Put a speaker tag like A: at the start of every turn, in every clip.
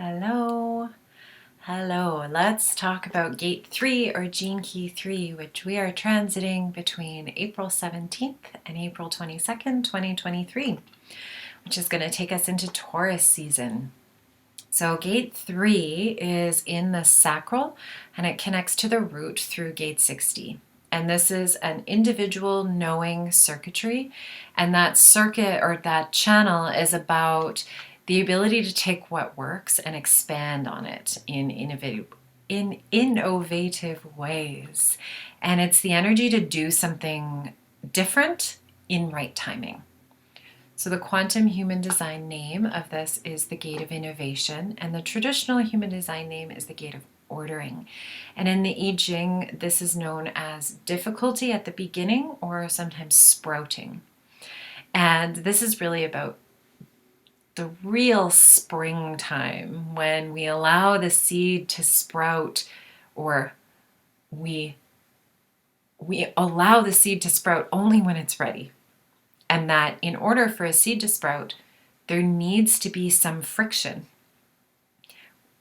A: Hello, hello. Let's talk about gate 3 or gene key 3, which we are transiting between April 17th and April 22nd, 2023, which is going to take us into Taurus season. So gate 3 is in the sacral and it connects to the root through gate 60. And this is an individual knowing circuitry. And that circuit or that channel is about the ability to take what works and expand on it in innovative ways. And it's the energy to do something different in right timing. So the quantum human design name of this is the gate of innovation, and the traditional human design name is the gate of ordering. And in the I Ching, this is known as difficulty at the beginning or sometimes sprouting. And this is really about the real springtime when we allow the seed to sprout, or we allow the seed to sprout only when it's ready. And that in order for a seed to sprout, there needs to be some friction.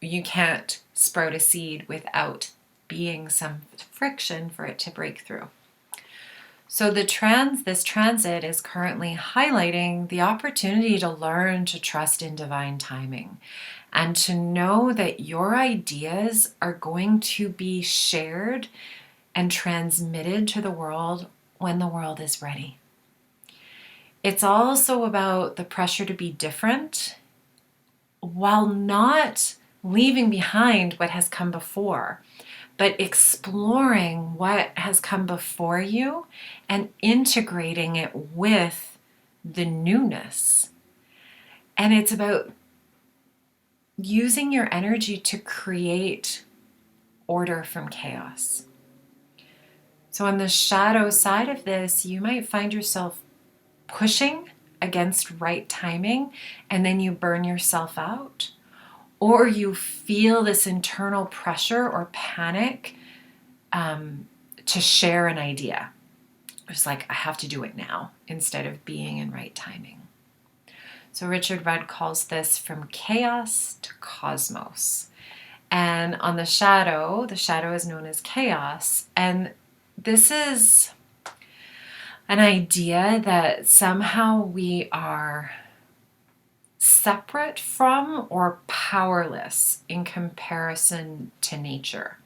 A: You can't sprout a seed without being some friction for it to break through. So this transit is currently highlighting the opportunity to learn to trust in divine timing and to know that your ideas are going to be shared and transmitted to the world when the world is ready. It's also about the pressure to be different while not leaving behind what has come before, but exploring what has come before you and integrating it with the newness. And it's about using your energy to create order from chaos. So on the shadow side of this, you might find yourself pushing against right timing and then you burn yourself out. Or you feel this internal pressure or panic to share an idea. It's like, I have to do it now instead of being in right timing. So Richard Rudd calls this from chaos to cosmos. And on the shadow is known as chaos. And this is an idea that somehow we are separate from or powerless in comparison to nature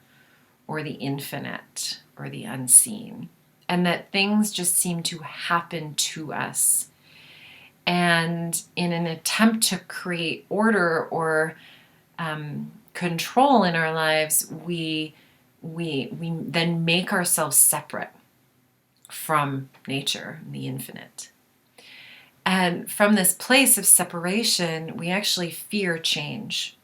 A: or the infinite or the unseen, and that things just seem to happen to us. And in an attempt to create order or control in our lives, we then make ourselves separate from nature and the infinite. And from this place of separation, we actually fear change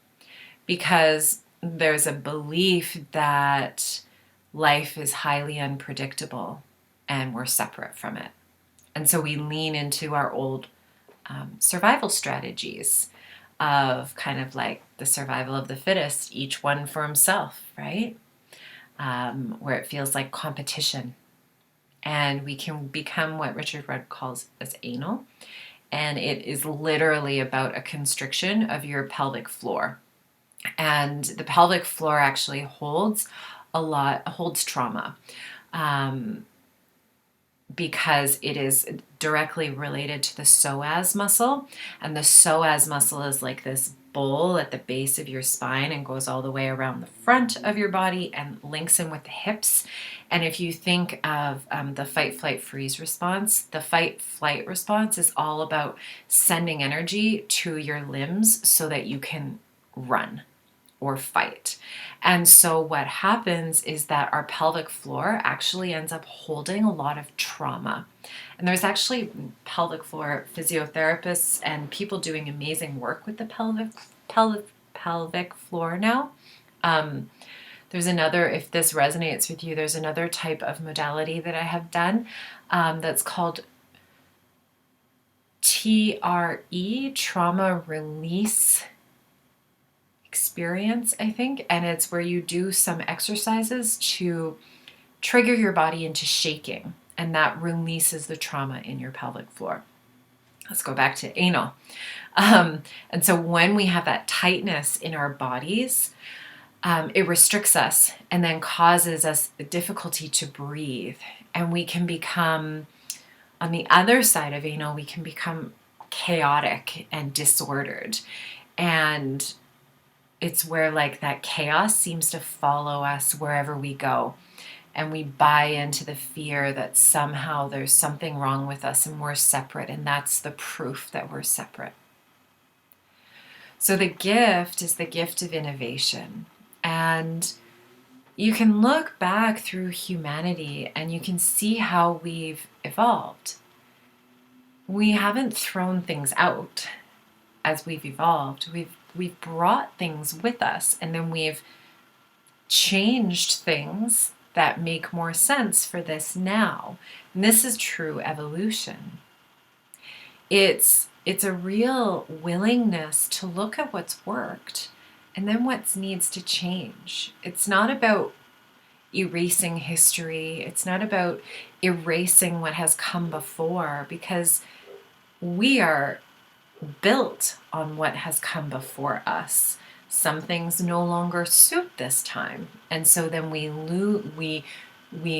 A: because there's a belief that life is highly unpredictable and we're separate from it. And so we lean into our old survival strategies of kind of like the survival of the fittest, each one for himself, right? Where it feels like competition. And we can become what Richard Rudd calls as anal. And it is literally about a constriction of your pelvic floor. And the pelvic floor actually holds trauma because it is directly related to the psoas muscle. And the psoas muscle is like this bowl at the base of your spine and goes all the way around the front of your body and links in with the hips. And if you think of the fight, flight, freeze response, the fight, flight response is all about sending energy to your limbs so that you can run or fight. And so what happens is that our pelvic floor actually ends up holding a lot of trauma. And there's actually pelvic floor physiotherapists and people doing amazing work with the pelvic floor now. There's another, if this resonates with you, there's another type of modality that I have done that's called TRE, trauma release experience, I think. And it's where you do some exercises to trigger your body into shaking, and that releases the trauma in your pelvic floor. Let's go back to anal. And so when we have that tightness in our bodies, it restricts us and then causes us difficulty to breathe. And we can become, on the other side of anal, we can become chaotic and disordered. And it's where like that chaos seems to follow us wherever we go. And we buy into the fear that somehow there's something wrong with us and we're separate. And that's the proof that we're separate. So the gift is the gift of innovation. And you can look back through humanity and you can see how we've evolved. We haven't thrown things out as we've evolved. We've brought things with us, and then we've changed things that make more sense for this now. And this is true evolution. It's a real willingness to look at what's worked and then what needs to change. It's not about erasing history. It's not about erasing what has come before, because we are built on what has come before us. Some things no longer suit this time. And so then we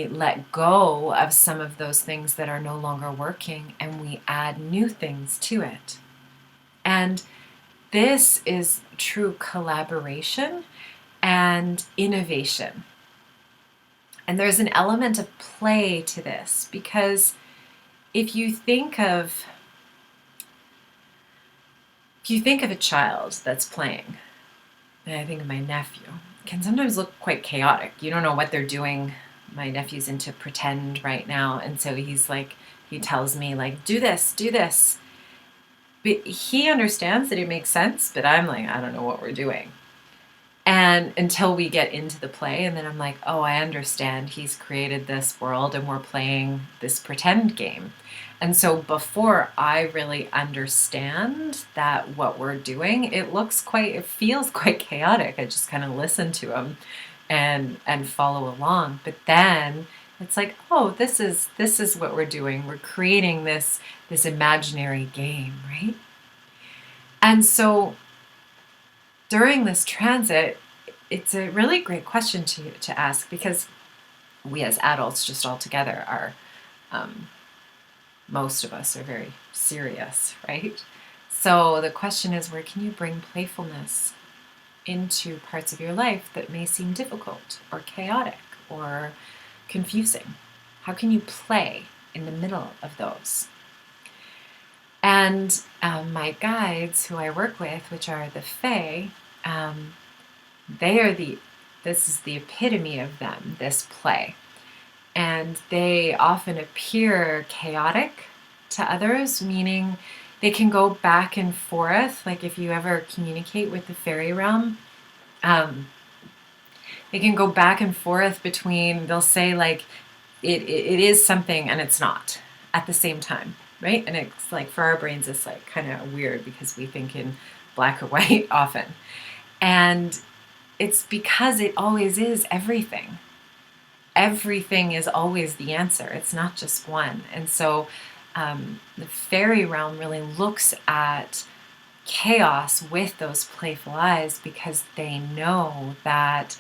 A: let go of some of those things that are no longer working, and we add new things to it. And this is true collaboration and innovation. And there's an element of play to this, because if you think of a child that's playing, and I think of my nephew, it can sometimes look quite chaotic. You don't know what they're doing. My nephew's into pretend right now, and so he tells me like, do this. But he understands that it makes sense, but I'm like, I don't know what we're doing. And until we get into the play, and then I'm like, oh, I understand. He's created this world and we're playing this pretend game. And so before I really understand that what we're doing, it feels quite chaotic. I just kind of listen to him and follow along. But then it's like, oh, this is what we're doing. We're creating this imaginary game, right? And so during this transit, it's a really great question to ask, because we as adults just altogether are, most of us are very serious, right? So the question is, where can you bring playfulness into parts of your life that may seem difficult or chaotic or confusing? How can you play in the middle of those? And my guides who I work with, which are the Fae, this is the epitome of them, this play. And they often appear chaotic to others, meaning they can go back and forth. Like if you ever communicate with the fairy realm, they can go back and forth between, they'll say like, it is something and it's not at the same time, right? And it's like, for our brains, it's like kind of weird because we think in black or white often. And it's because it always is everything. Everything is always the answer. It's not just one. And so the fairy realm really looks at chaos with those playful eyes, because they know that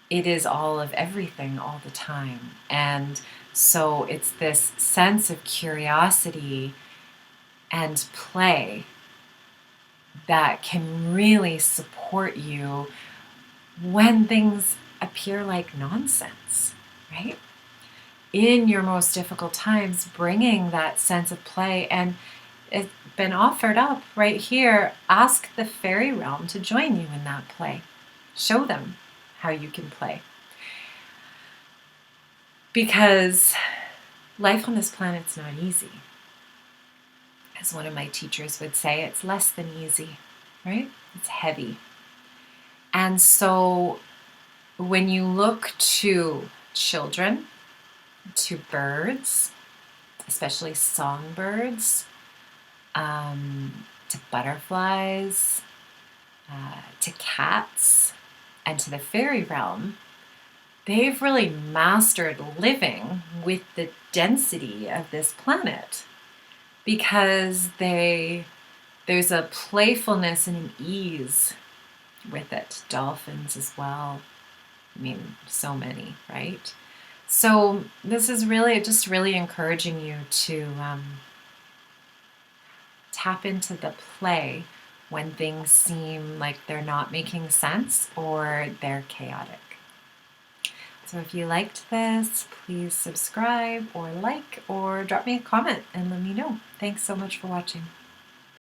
A: it is all of everything all the time. And so it's this sense of curiosity and play that can really support you when things appear like nonsense, right? In your most difficult times, bringing that sense of play. And it's been offered up right here. Ask the fairy realm to join you in that play. Show them how you can play. Because life on this planet's not easy. As one of my teachers would say, it's less than easy, right? It's heavy. And so when you look to children, to birds, especially songbirds, to butterflies, to cats, and to the fairy realm, they've really mastered living with the density of this planet. because there's a playfulness and an ease with it. Dolphins as well. I mean, so many, right? So this is really just really encouraging you to tap into the play when things seem like they're not making sense or they're chaotic. So if you liked this, please subscribe or like or drop me a comment and let me know. Thanks so much for watching.